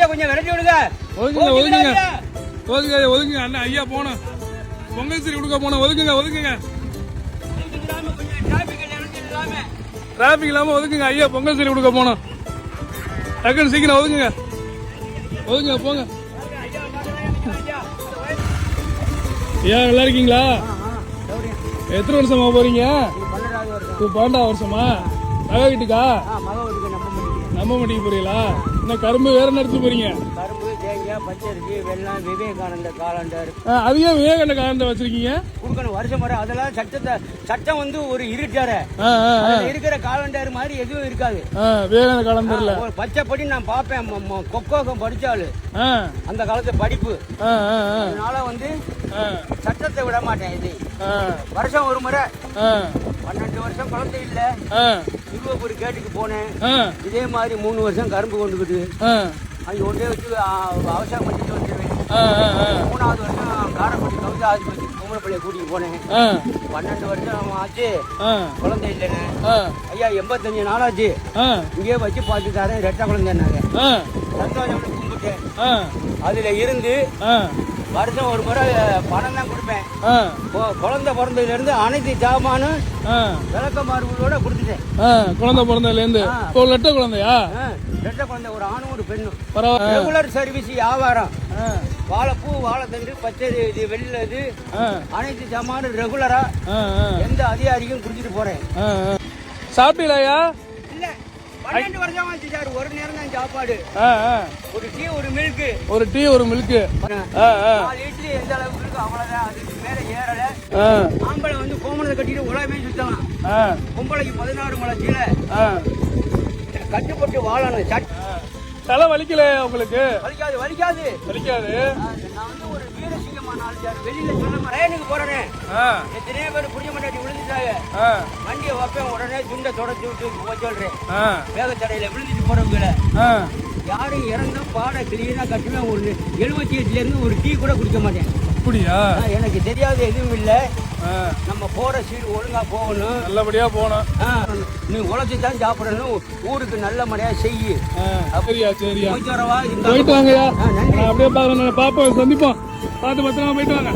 கொஞ்சம் விரட்டி விடுங்க. ஒதுக்குங்க அண்ணா. ஐயா போனோம் பொங்கல் சரி கொடுக்க போனோம். ஒதுக்குங்க. டிராபிக் இல்லாம ஒதுக்குங்க ஐயா. பொங்கல் சரி கொடுக்க போனோம். டக்குன்னு சீக்கிரம் ஒதுக்குங்க போங்க. ஐயா நல்லா இருக்கீங்களா? எத்தனை வருஷமா போறீங்க? 12வது வருஷமா? மக வீட்டுக்கா? நம்ம மட்டிக்கு போறீங்களா? இன்னும் கரும்பு வேற நடத்து போறீங்க? கரும்பு, தேங்காய், பச்சரிசி, வெள்ளம், விவேகானந்த காலண்டர். அதையே விவேகானந்த காலண்டர் வச்சிருக்கீங்க? கொடுக்கணும் வருஷம் வர. அதெல்லாம் சட்டம் வந்து ஒரு இருட்டார இருக்கிற காலண்டர் மாதிரி எதுவும் இருக்காது. விவேகானந்த காலண்டர்ல பச்சைப்படி நான் பாப்பேன். கொக்கோகம் படிச்சாலு அந்த காலத்து படிப்பு. அதனால வந்து சட்டத்தை விட மாட்டேன். இது வருஷம் ஒரு முறை. 12 வருஷம் குழந்தை இல்ல. திருவப்பூர் கேட்டுக்கு போனேன். இதே மாதிரி 3 வருஷம் கரும்பு கொண்டுக்கிட்டு அங்க ஒன்றே வச்சு அவசரம் பண்ணிட்டு வந்துடுவேன். 3வது வருஷம் காரைப்பட்டி கவிதா ஆஸ்பத்திரி பொம்பளைப்பள்ளியை கூட்டிட்டு போனேன். 12 வருஷம் ஆச்சு. குழந்தை இல்லைன்னு ஐயா 85 நாளாச்சு. இங்கே வச்சு பார்த்து தரேன். ரெட்டை குழந்தைன்னாங்க. சந்தோஷம் கும்பிட்டேன். அதுல இருந்து வருஷம் ஒரு முறை பணம் தான் கொடுப்பேன். குழந்தை பிறந்ததுல இருந்து அனைத்து ஜாமானும் விளக்கமாறுகளோட கொடுத்துட்டேன். குழந்தை பிறந்ததுல இருந்து ரெட்டை குழந்தையா? ரெட்டை குழந்தை, ஒரு ஆணும் ஒரு பெண்ணும். ரெகுலர் சர்வீஸ் வியாபாரம். வாழைப்பூ, வாழைத்தண்டு, பச்சை, இது வெள்ளை, இது அனைத்து ஜாமானும் ரெகுலரா எந்த அதிகாரிக்கும் குடிச்சிட்டு போறேன். சாப்பிட்டீங்களா? இல்ல 12 வருஷம் ஆச்சு சார். ஒரு நேரம் தான் சாப்பாடு. ஒரு டீ ஒரு மில்க். 4 இட்லி எந்த அளவுக்கு இருக்கு அவ்வளவுதான். அதுக்கு மேல ஏறல. ஆம்பளை வந்து கோமணத்தை கட்டிட்டு உலகமே சுத்தலாம். பொம்பளைக்கு 16 முளை கீழே கட்டுப்பட்டு வாழணும். தலை வலிக்கல உங்களுக்கு? வலிக்காது. நான் வந்து ஒரு வீரசிங்கமான ஆள் சார். வெளியில சொல்ல ரேனுக்கு போறேன். எத்தனையோ பேர் புரிய மாட்டாட்டி விழுந்துட்டாங்க. வண்டியை வைப்பேன். உடனே துண்டை தொடச்சு விட்டு போய் சொல்றேன். வேகத்தடையில விழுந்துட்டு போறவங்கள யாரும் இறந்தா பாட கிளீனா கட்டுவேன். ஒரு 78ல இருந்து ஒரு டீ கூட குடிக்க மாட்டேன். அப்படியா? எனக்கு தெரியாது எதுவும் இல்ல. நம்ம போற சீடு ஒழுங்கா போகணும். நல்லபடியா போகணும். நீ உழைச்சி தான் சாப்பிடணும். ஊருக்கு நல்ல முறையா செய்யு. சரியா போயிட்டு வரவா? போயிட்டு வாங்கயா. அப்படியே பாப்போம், சந்திப்போம். பார்த்து பத்திரமா போயிட்டு வாங்க.